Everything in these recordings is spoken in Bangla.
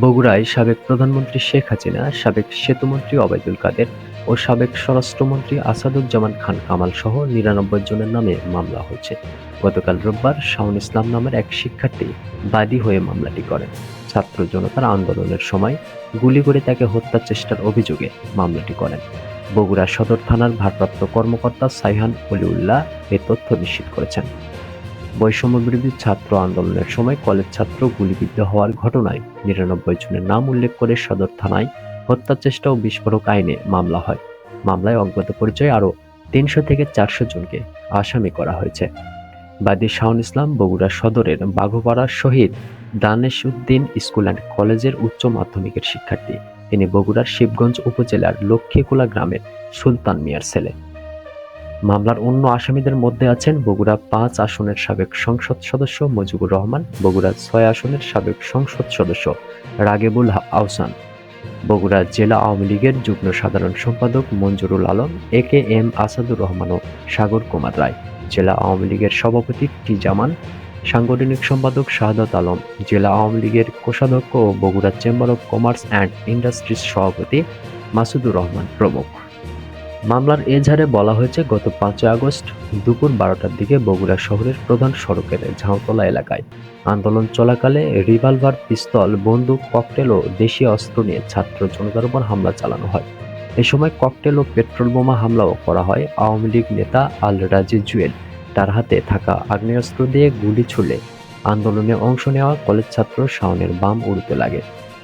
বগুড়ায় সাবেক প্রধানমন্ত্রী শেখ হাসিনা, সাবেক সেতুমন্ত্রী ওবায়দুল কাদের ও সাবেক স্বরাষ্ট্রমন্ত্রী আসাদুজ্জামান খান কামাল সহ ৯৯ জনের নামে মামলা হয়েছে। গতকাল রোববার শাওন ইসলাম নামের এক শিক্ষার্থী বাদী হয়ে মামলাটি করেন। ছাত্র জনতার আন্দোলনের সময় গুলি করে তাকে হত্যার চেষ্টার অভিযোগে মামলাটি করেন। বগুড়া সদর থানার ভারপ্রাপ্ত কর্মকর্তা সাইহান অলিউল্লাহ এ তথ্য নিশ্চিত করেছেন। বৈষম্যবিরোধী ছাত্র আন্দোলনের সময় কলেজ ছাত্র গুলিবিদ্ধ হওয়ার ঘটনায় ৯৯ জনের নাম উল্লেখ করে সদর থানায় হত্যা চেষ্টা ও বিস্ফোরক আইনে মামলা হয়। মামলায় অজ্ঞাত পরিচয়ে আরও ৩০০ থেকে ৪০০ জনকে আসামি করা হয়েছে। বাদী শাওন ইসলাম বগুড়া সদরের বাঘুপাড়া শহীদ দানেশ উদ্দিন স্কুল অ্যান্ড কলেজের উচ্চ মাধ্যমিকের শিক্ষার্থী। তিনি বগুড়ার শিবগঞ্জ উপজেলার লক্ষ্মীকুলা গ্রামের সুলতান মিয়ার ছেলে। মামলার অন্য আসামিদের মধ্যে আছেন বগুড়া ৫ আসনের সাবেক সংসদ সদস্য মুজিবুর রহমান, বগুড়া ৬ আসনের সাবেক সংসদ সদস্য রাগেবুল আহসান, বগুড়া জেলা আওয়ামী লীগের যুগ্ম সাধারণ সম্পাদক মঞ্জুরুল আলম, এ.কে.এম. আসাদুর রহমান ও সাগর কুমার রায়, জেলা আওয়ামী লীগের সভাপতি টি জামান, সাংগঠনিক সম্পাদক শাহাদাত আলম, জেলা আওয়ামী লীগের কোষাধ্যক্ষ ও Bogura chamber of commerce and industries সভাপতি মাসুদুর রহমান প্রমুখ। মামলার এজাহারে বলা হয়েছে, গত ৫ই আগস্ট দুপুর ১২টার দিকে বগুড়া শহরের প্রধান সড়কের ঝাউতলা এলাকায় আন্দোলন চলাকালে রিভলভার, পিস্তল, বন্দুক, ককটেল ও দেশীয় অস্ত্র নিয়ে ছাত্র জনতার উপর হামলা চালানো হয়। এ সময় ককটেল ও পেট্রোল বোমা হামলাও করা হয়। আওয়ামী লীগ নেতা আল রাজি জুয়েল তার হাতে থাকা আগ্নেয়াস্ত্র দিয়ে গুলি ছুড়লে আন্দোলনে অংশ নেওয়া কলেজ ছাত্র শাওনের বাম উড়তে লাগে।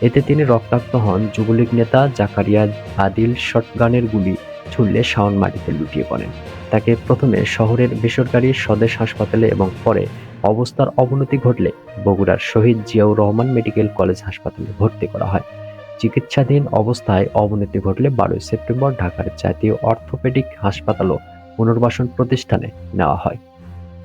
এতে তিনি রক্তাক্ত হন। যুবলীগ নেতা জাকারিয়া আদিল শটগানের গুলি ছুড়লে শাওন মাটিতে লুটিয়ে পড়েন। তাকে প্রথমে শহরের বেসরকারি স্বদেশ হাসপাতালে এবং পরে অবস্থার অবনতি ঘটলে বগুড়ার শহীদ জিয়াউর রহমান মেডিকেল কলেজ হাসপাতালে ভর্তি করা হয়। চিকিৎসাধীন অবস্থায় অবনতি ঘটলে ১২ সেপ্টেম্বর ঢাকার জাতীয় অর্থোপেডিক হাসপাতাল ও পুনর্বাসন প্রতিষ্ঠানে নেওয়া হয়।